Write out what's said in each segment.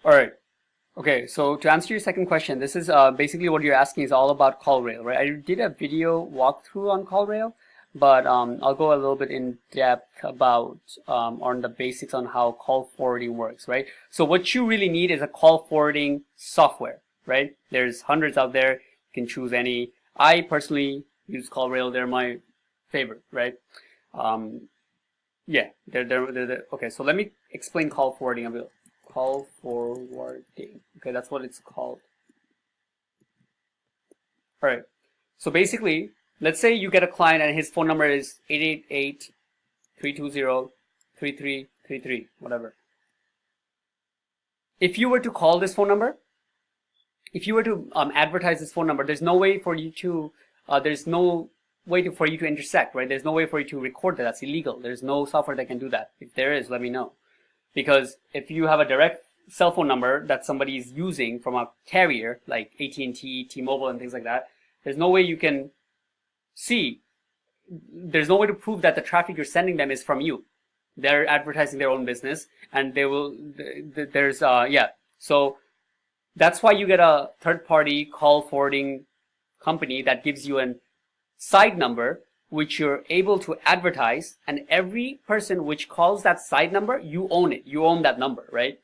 All right. Okay, so to answer your second question, this is basically what you're asking is all about CallRail, right? I did a video walkthrough on CallRail, but I'll go a little bit in depth about on the basics on how call forwarding works, right? So what you really need is a call forwarding software, right? There's hundreds out there. You can choose any. I personally use CallRail. They're my favorite, right? Yeah, they're okay. So let me explain call forwarding a bit. Call forwarding. Okay, that's what it's called. All right. So basically, let's say you get a client and his phone number is 888-320-3333, whatever. If you were to call this phone number, if you were to advertise this phone number, there's no way for you to for you to intersect, right? There's no way for you to record that. That's illegal. There's no software that can do that. If there is, let me know. Because if you have a direct cell phone number that somebody is using from a carrier like AT&T, T-Mobile, and things like that, there's no way you can see. There's no way to prove that the traffic you're sending them is from you. They're advertising their own business, and they will. So that's why you get a third-party call forwarding company that gives you a side number which you're able to advertise, and every person which calls that side number, you own it. You own that number, right?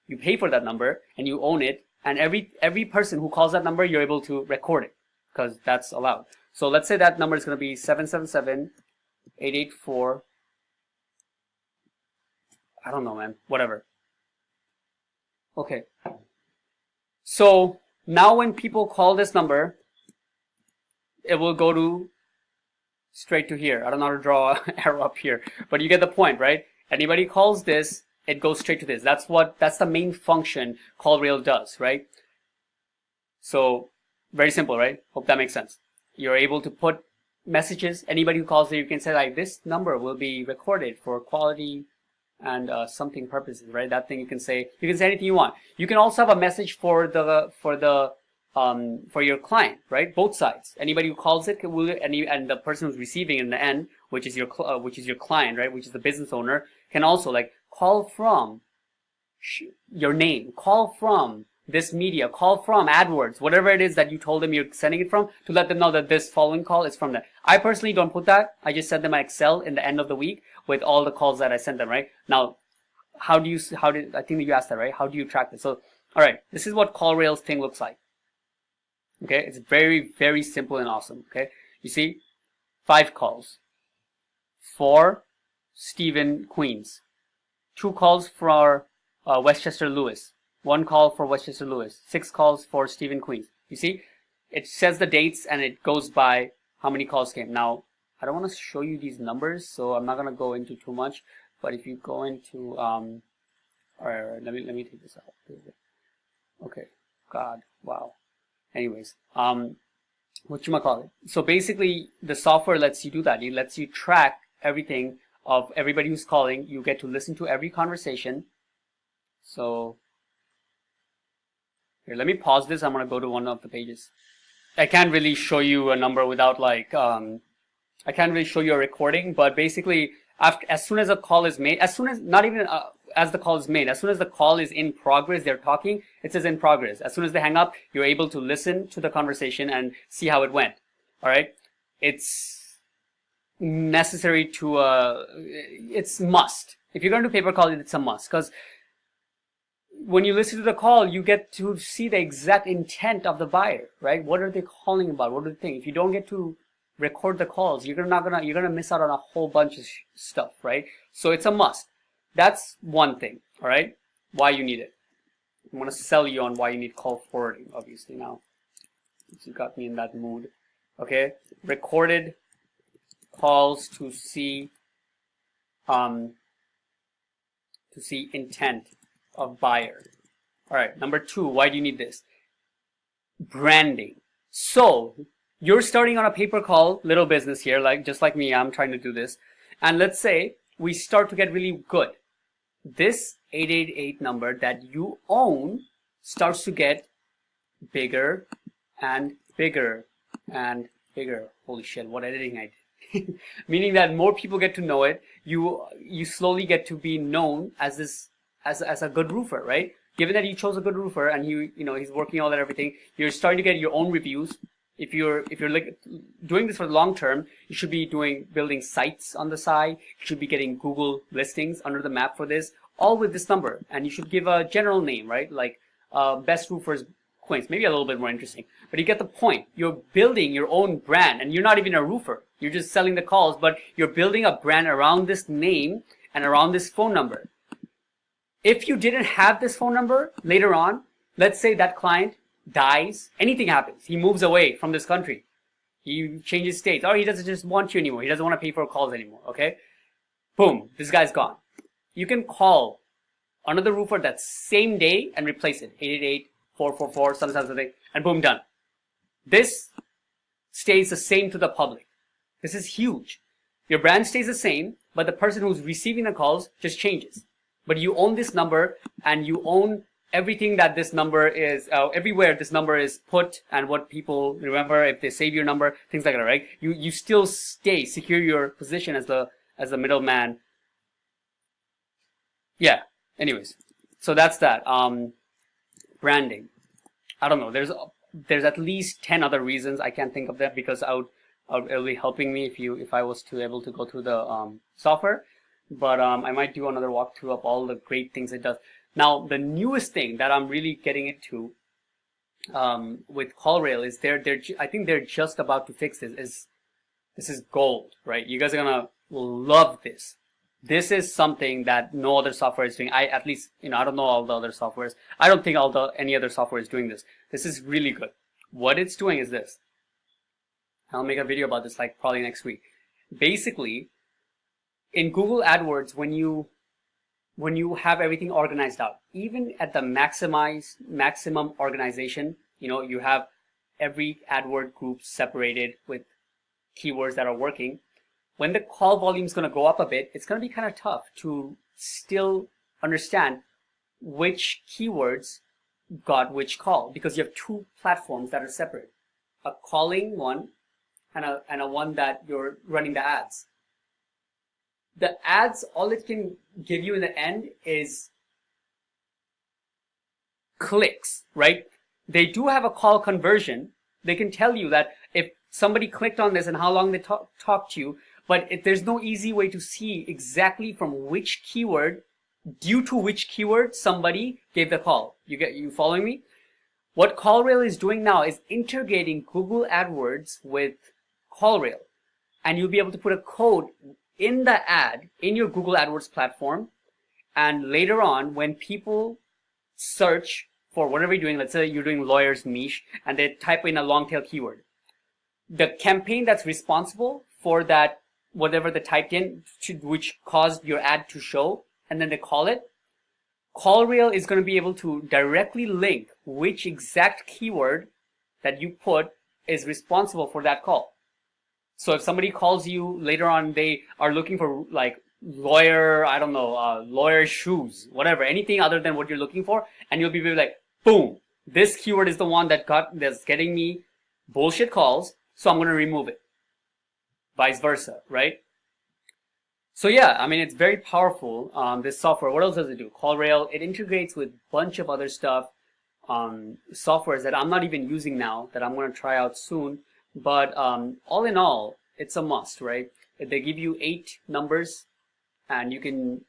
You pay for that number and you own it, and every person who calls that number, you're able to record it because that's allowed. So let's say that number is going to be 777-884. I don't know, man. Whatever. Okay. So now when people call this number, it will go to straight to here. I don't know how to draw an arrow up here, but you get the point, right? Anybody calls this, it goes straight to this. That's the main function CallRail does, right? So very simple, right? Hope that makes sense. You're able to put messages. Anybody who calls it, you can say like, this number will be recorded for quality and something purposes, right? That thing you can say anything you want. You can also have a message for your client, right? Both sides. Anybody who calls it will, and the person who's receiving in the end, which is your client, right? Which is the business owner, can also like call from your name, call from this media, call from AdWords, whatever it is that you told them you're sending it from, to let them know that this following call is from that. I personally don't put that. I just send them an Excel in the end of the week with all the calls that I sent them, right? Now, I think that you asked that, right? How do you track this? So, all right, this is what CallRail's thing looks like. Okay, it's very, very simple and awesome. Okay, you see, 5 calls for Stephen Queens, 2 calls for Westchester Lewis, 1 call for Westchester Lewis, 6 calls for Stephen Queens. You see, it says the dates and it goes by how many calls came. Now, I don't want to show you these numbers, so I'm not going to go into too much. But if you go into, all right, let me take this out. Okay, God, wow. Anyways, whatchamacallit. So basically, the software lets you do that. It lets you track everything of everybody who's calling. You get to listen to every conversation. So here, let me pause this. I'm gonna go to one of the pages. I can't really show you a number without like, I can't really show you a recording. But basically, as soon as a call is made, as soon as the call is made, as soon as the call is in progress, they're talking, it says in progress. As soon as they hang up, you're able to listen to the conversation and see how it went. All right. It's necessary to, it's must. If you're going to do paper call, it's a must, because when you listen to the call, you get to see the exact intent of the buyer, right? What are they calling about? What do they think? If you don't get to record the calls, you're gonna miss out on a whole bunch of stuff, right? So it's a must. That's one thing, all right? Why you need it. I'm gonna sell you on why you need call forwarding, obviously now. You got me in that mood. Okay, recorded calls to see intent of buyer. All right, number 2, why do you need this? Branding. So you're starting on a pay per call little business here, just like me, I'm trying to do this. And let's say we start to get really good. This 888 number that you own starts to get bigger and bigger and bigger. Holy shit, what editing I did. Meaning that more people get to know it. You slowly get to be known as a good roofer, right? given that you chose a good roofer and he's working all that everything, you're starting to get your own reviews. If you're like doing this for the long term, you should be building sites on the side. You should be getting Google listings under the map for this, all with this number. And you should give a general name, right? Like best roofers Queens, maybe a little bit more interesting. But you get the point. You're building your own brand, and you're not even a roofer. You're just selling the calls, but you're building a brand around this name and around this phone number. If you didn't have this phone number later on, let's say that client dies, anything happens, he moves away from this country, he changes states, or he doesn't just want you anymore, he doesn't want to pay for calls anymore, okay? Boom, this guy's gone. You can call another roofer that same day and replace it, 888-444, something, and boom, done. This stays the same to the public. This is huge. Your brand stays the same, but the person who's receiving the calls just changes. But you own this number, and you own everything that this number is, everywhere this number is put, and what people remember if they save your number, things like that, right? You still secure your position as the middleman. Yeah. Anyways, so that's that. Branding. I don't know. There's at least 10 other reasons. I can't think of them because it would be helping me if I was able to go through the software. But I might do another walkthrough of all the great things it does. Now, the newest thing that I'm really getting into with CallRail is I think they're just about to fix this. This is gold, right? You guys are gonna love this. This is something that no other software is doing. At least, I don't know all the other softwares. I don't think any other software is doing this. This is really good. What it's doing is this. I'll make a video about this like probably next week. Basically, in Google AdWords, when you have everything organized out, even at the maximum organization, you have every AdWord group separated with keywords that are working. When the call volume is going to go up a bit, it's going to be kind of tough to still understand which keywords got which call, because you have two platforms that are separate, a calling one and a one that you're running the ads. The ads, all it can give you in the end is clicks, right? They do have a call conversion. They can tell you that if somebody clicked on this and how long they talked to you, but there's no easy way to see exactly from which keyword, due to which keyword somebody gave the call. You following me? What CallRail is doing now is integrating Google AdWords with CallRail, and you'll be able to put a code in the ad in your Google AdWords platform, and later on when people search for whatever you're doing, let's say you're doing lawyer's niche and they type in a long tail keyword, the campaign that's responsible for that, whatever they typed in, which caused your ad to show, and then they call it, CallRail is going to be able to directly link which exact keyword that you put is responsible for that call. So if somebody calls you later on, they are looking for like lawyer, I don't know, lawyer shoes, whatever, anything other than what you're looking for, and you'll be like, boom, this keyword is the one that's getting me bullshit calls, so I'm going to remove it. Vice versa, right? So yeah, I mean, it's very powerful, this software. What else does it do? CallRail, it integrates with a bunch of other stuff, softwares that I'm not even using now, that I'm going to try out soon. But all in all, it's a must, right? They give you 8 numbers, and you can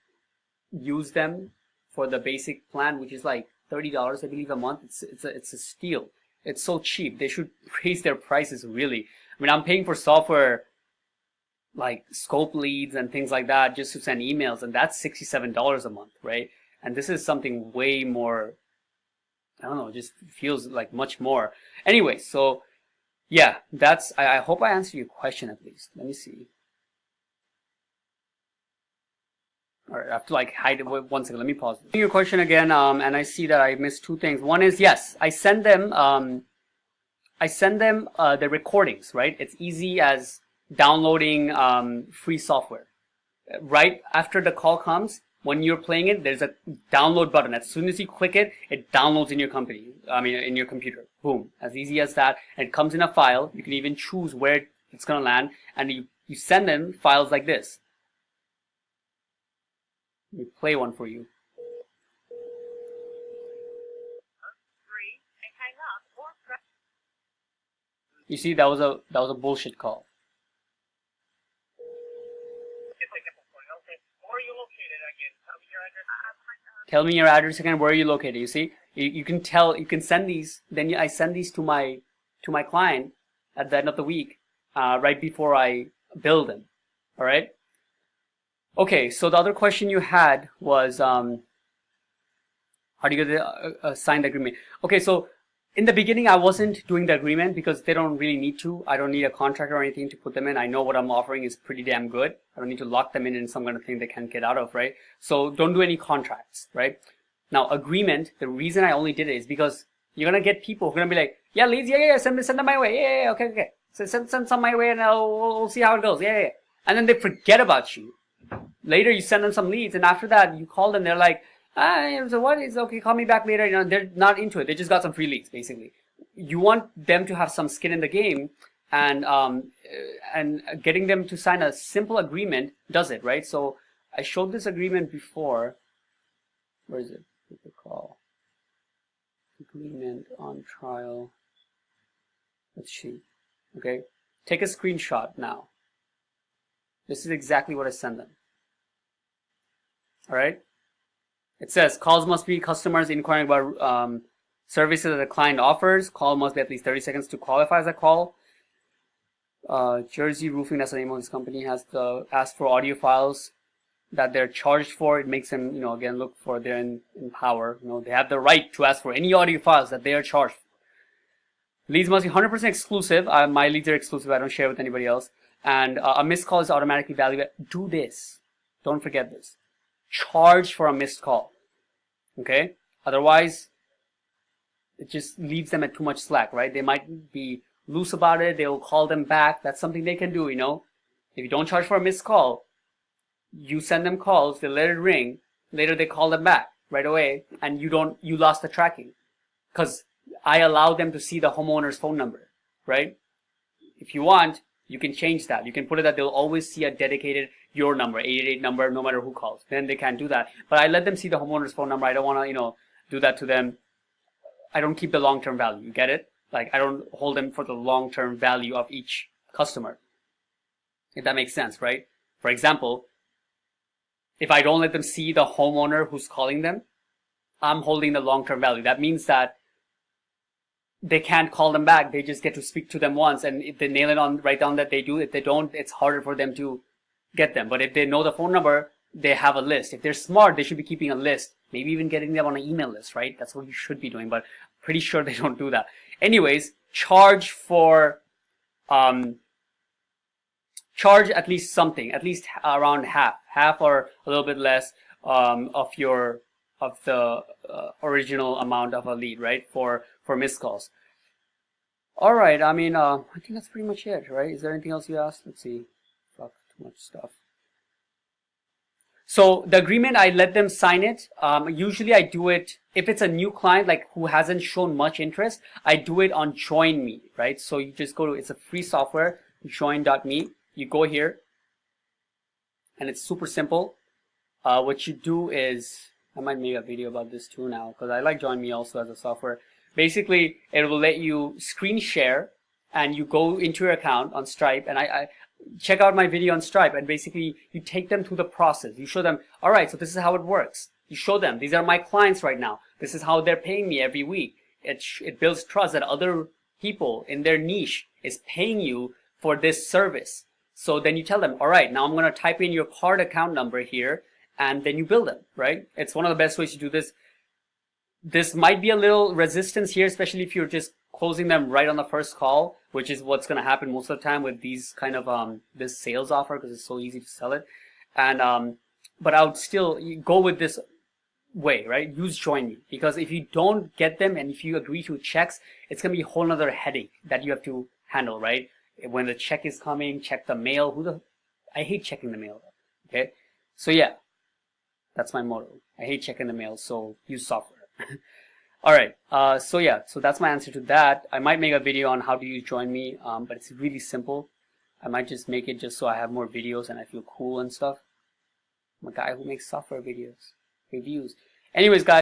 use them for the basic plan, which is like $30, I believe, a month. It's a steal. It's so cheap. They should raise their prices, really. I mean, I'm paying for software like Scope Leads and things like that just to send emails, and that's $67 a month, right? And this is something way more, I don't know, just feels like much more. Anyway, so yeah, I hope I answered your question at least. Let me see. All right, I have to like hide it. 1 second, let me pause. Your question again, and I see that I missed 2 things. One is, yes, I send them the recordings, right? It's easy as downloading free software. Right after the call comes, when you're playing it, there's a download button. As soon as you click it, it downloads in your computer. Boom, as easy as that. And it comes in a file. You can even choose where it's gonna land, and you send them files like this. Let me play one for you. You see, that was a bullshit call. Tell me your address again. Where are you located? You see, you can tell, you can send these. Then I send these to my client at the end of the week, right before I bill them. All right. Okay. So the other question you had was, how do you get the signed agreement? Okay. So in the beginning, I wasn't doing the agreement because they don't really need to. I don't need a contract or anything to put them in. I know what I'm offering is pretty damn good. I don't need to lock them in some kind of thing they can't get out of, right? So don't do any contracts, right? Now, agreement, the reason I only did it is because you're going to get people who are going to be like, yeah, leads, yeah, send them my way. Yeah, okay. Send some my way and we'll see how it goes. Yeah. And then they forget about you. Later, you send them some leads, and after that, you call them, they're like, so what is okay, call me back later. You know, they're not into it. They just got some free leads, basically. You want them to have some skin in the game, and getting them to sign a simple agreement does it, right? So I showed this agreement before. Where is it? Call agreement on trial. Let's see. Okay, take a screenshot now. This is exactly what I send them. All right. It says calls must be customers inquiring about services that the client offers. Call must be at least 30 seconds to qualify as a call. Jersey Roofing, that's the name of this company, has to ask for audio files that they're charged for. It makes them, again, look for they're in power. They have the right to ask for any audio files that they are charged for. Leads must be 100% exclusive. My leads are exclusive. I don't share with anybody else. And a missed call is automatically valued. Do this. Don't forget this. Charge for a missed call. Okay? Otherwise, it just leaves them at too much slack, right? They might be loose about it. They'll call them back. That's something they can do, If you don't charge for a missed call, you send them calls, they let it ring, later they call them back right away, and you lost the tracking. Because I allow them to see the homeowner's phone number, right? If you want, you can change that. You can put it that they'll always see a dedicated your number, 888 number, no matter who calls. Then they can't do that. But I let them see the homeowner's phone number. I don't want to, do that to them. I don't keep the long-term value. You get it? Like, I don't hold them for the long-term value of each customer. If that makes sense, right? For example, if I don't let them see the homeowner who's calling them, I'm holding the long-term value. That means that they can't call them back. They just get to speak to them once. And if they nail it on, write down that they do. If they don't, it's harder for them to get them. But if they know the phone number, they have a list. If they're smart, they should be keeping a list. Maybe even getting them on an email list, right? That's what you should be doing. But pretty sure they don't do that. Anyways, charge for, charge at least something, at least around half or a little bit less, of the original amount of a lead, right? For missed calls. All right. I mean, I think that's pretty much it, right? Is there anything else you asked? Let's see. Fuck, too much stuff. So the agreement, I let them sign it. Usually I do it, if it's a new client, like who hasn't shown much interest, I do it on Join Me, right? So you just go to, it's a free software, join.me. You go here and it's super simple. What you do is, I might make a video about this too now because I like Join Me also as a software. Basically, it will let you screen share and you go into your account on Stripe, and I check out my video on Stripe, and basically you take them through the process. You show them, all right, so this is how it works. You show them, these are my clients right now. This is how they're paying me every week. It builds trust that other people in their niche is paying you for this service. So then you tell them, all right, now I'm going to type in your card account number here, and then you bill them, right? It's one of the best ways to do this. This might be a little resistance here, especially if you're just closing them right on the first call, which is what's going to happen most of the time with these kind of this sales offer, because it's so easy to sell it. And but I would still go with this way, right? Use Join Me, because if you don't get them and if you agree to checks, it's going to be a whole other headache that you have to handle, right? When the check is coming, check the mail. I hate checking the mail. Okay, so yeah, that's my motto. I hate checking the mail, so use software. All right, so yeah, so that's my answer to that. I might make a video on how to use Join Me, but it's really simple. I might just make it just so I have more videos and I feel cool and stuff. I'm a guy who makes software videos, reviews. Anyways, guys.